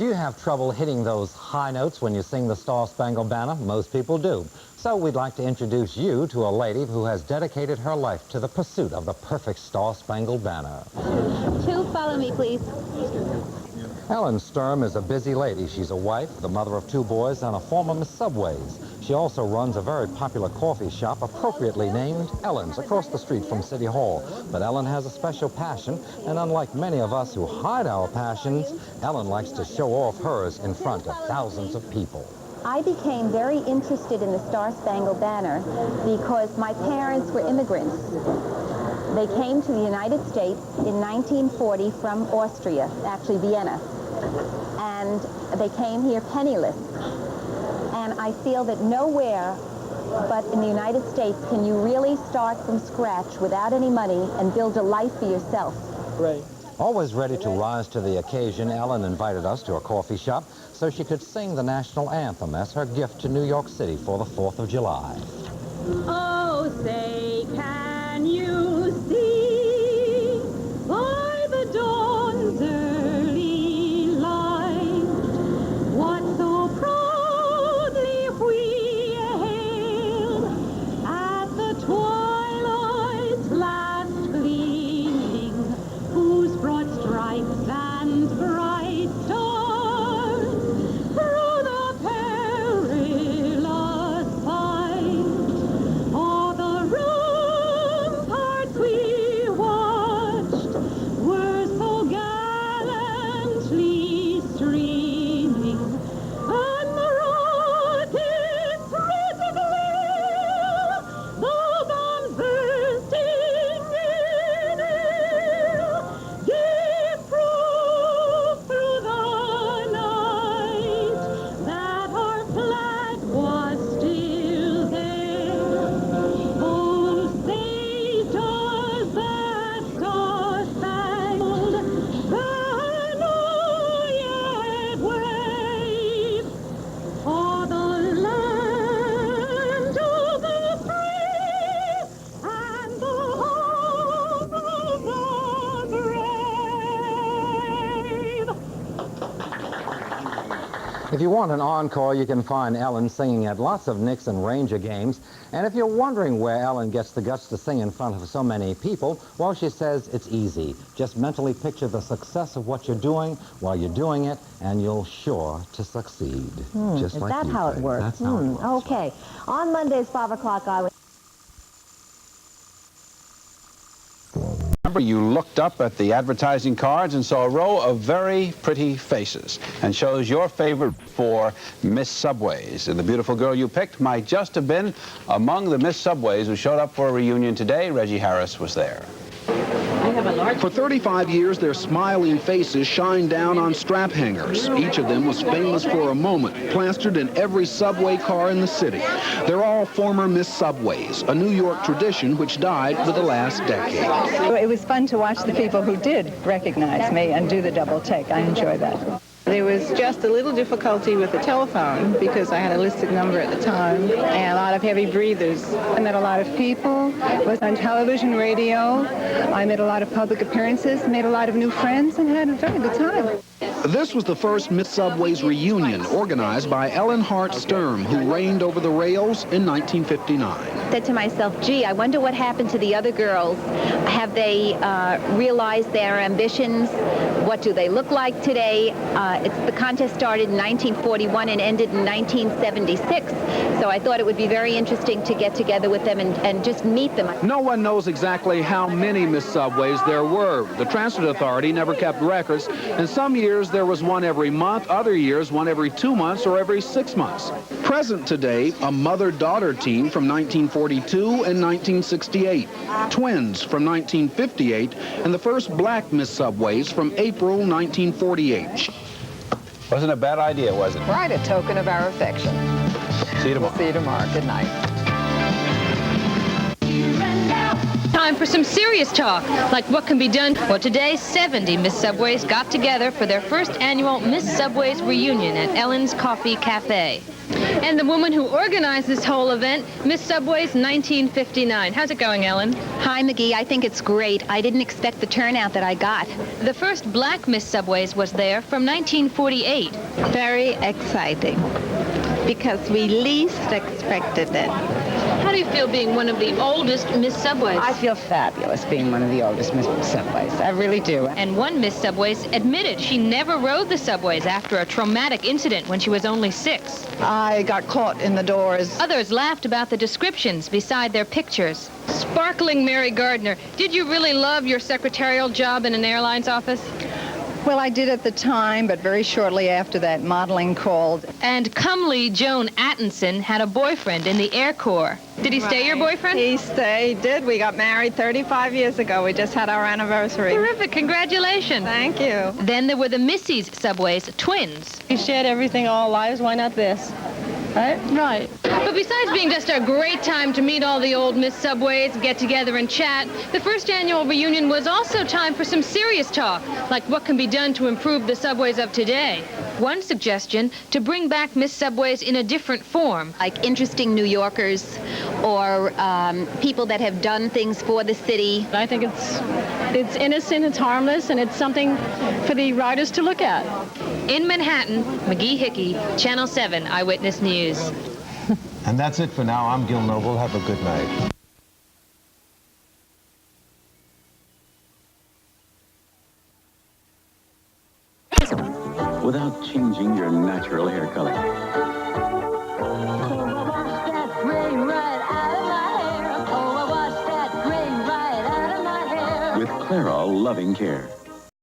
Do you have trouble hitting those high notes when you sing the Star-Spangled Banner? Most people do. So we'd like to introduce you to a lady who has dedicated her life to the pursuit of the perfect Star-Spangled Banner. Two, follow me, please. Ellen Sturm is a busy lady. She's a wife, the mother of 2 boys, and a former Miss Subways. She also runs a very popular coffee shop appropriately named Ellen's across the street from City Hall. But Ellen has a special passion, and unlike many of us who hide our passions, Ellen likes to show off hers in front of thousands of people. I became very interested in the Star-Spangled Banner because my parents were immigrants. They came to the United States in 1940 from Austria, actually Vienna, and they came here penniless. And I feel that nowhere but in the United States can you really start from scratch without any money and build a life for yourself. Right. Always ready to rise to the occasion, Ellen invited us to a coffee shop so she could sing the national anthem as her gift to New York City for the 4th of July. Oh, say, can you see by the dawn's early light what so proudly we hailed at the twilight's last gleaming, whose broad stripes and bright stars through the perilous fight o'er the ramparts we watched were so gallantly streaming, and the rockets red to glare, the bombs bursting in air, gave proof through the night that our flag was still there. Oh, say does that star-spangled banner yet wave o'er the land of the free and the home of the brave? If you want an encore, you can find Ellen singing at lots of Nixon Ranger games. And if you're wondering where Ellen gets the guts to sing in front of so many people, well, she says it's easy. Just mentally picture the success of what you're doing while you're doing it, and you'll sure to succeed. Just Is like that you, how it Faye. works? That's how it works. Okay. On Mondays, 5 o'clock, I would... Remember, you looked up at the advertising cards and saw a row of very pretty faces and chose your favorite for Miss Subways. And the beautiful girl you picked might just have been among the Miss Subways who showed up for a reunion today. Reggie Harris was there. For 35 years, their smiling faces shine down on strap hangers. Each of them was famous for a moment, plastered in every subway car in the city. They're all former Miss Subways, a New York tradition which died with the last decade. It was fun to watch the people who did recognize me and do the double take. I enjoy that. There was just a little difficulty with the telephone because I had a listed number at the time and a lot of heavy breathers. I met a lot of people, was on television, radio. I made a lot of public appearances, made a lot of new friends, and had a very good time. This was the first Miss Subways reunion organized by Ellen Hart Sturm, who reigned over the rails in 1959. I said to myself, gee, I wonder what happened to the other girls. Have they realized their ambitions? What do they look like today? The contest started in 1941 and ended in 1976. So I thought it would be very interesting to get together with them and just meet them. No one knows exactly how many Miss Subways there were. The Transit Authority never kept records, and some years there was one every month, other years one every 2 months or every 6 months. Present today, a mother-daughter team from 1942 and 1968, twins from 1958, and the first black Miss Subways from April 1948. Wasn't a bad idea, was it? Quite a token of our affection. See you tomorrow. We'll see you tomorrow. Good night. time for some serious talk, like what can be done. Well, today, 70 Miss Subways got together for their first annual Miss Subways reunion at Ellen's Coffee Cafe. And the woman who organized this whole event, Miss Subways 1959. How's it going, Ellen? Hi, McGee. I think it's great. I didn't expect the turnout that I got. The first black Miss Subways was there from 1948. Very exciting because we least expected it. How do you feel being one of the oldest Miss Subways? I feel fabulous being one of the oldest Miss Subways. I really do. And one Miss Subways admitted she never rode the subways after a traumatic incident when she was only 6. I got caught in the doors. Others laughed about the descriptions beside their pictures. Sparkling Mary Gardner, did you really love your secretarial job in an airline's office? Well, I did at the time, but very shortly after that, modeling called. And comely Joan Atkinson had a boyfriend in the Air Corps. Did he stay your boyfriend? He did. We got married 35 years ago. We just had our anniversary. Terrific. Congratulations. Thank you. Then there were the Missy's Subways, twins. We shared everything all lives. Why not this? Right? Right. But besides being just a great time to meet all the old Miss Subways, get together and chat, the first annual reunion was also time for some serious talk, like what can be done to improve the subways of today. One suggestion, to bring back Miss Subways in a different form. Like interesting New Yorkers or people that have done things for the city. I think it's innocent, it's harmless, and it's something for the riders to look at. In Manhattan, McGee Hickey, Channel 7 Eyewitness News. And that's it for now. I'm Gil Noble. Have a good night. Without changing your natural hair color. With Clairol loving care.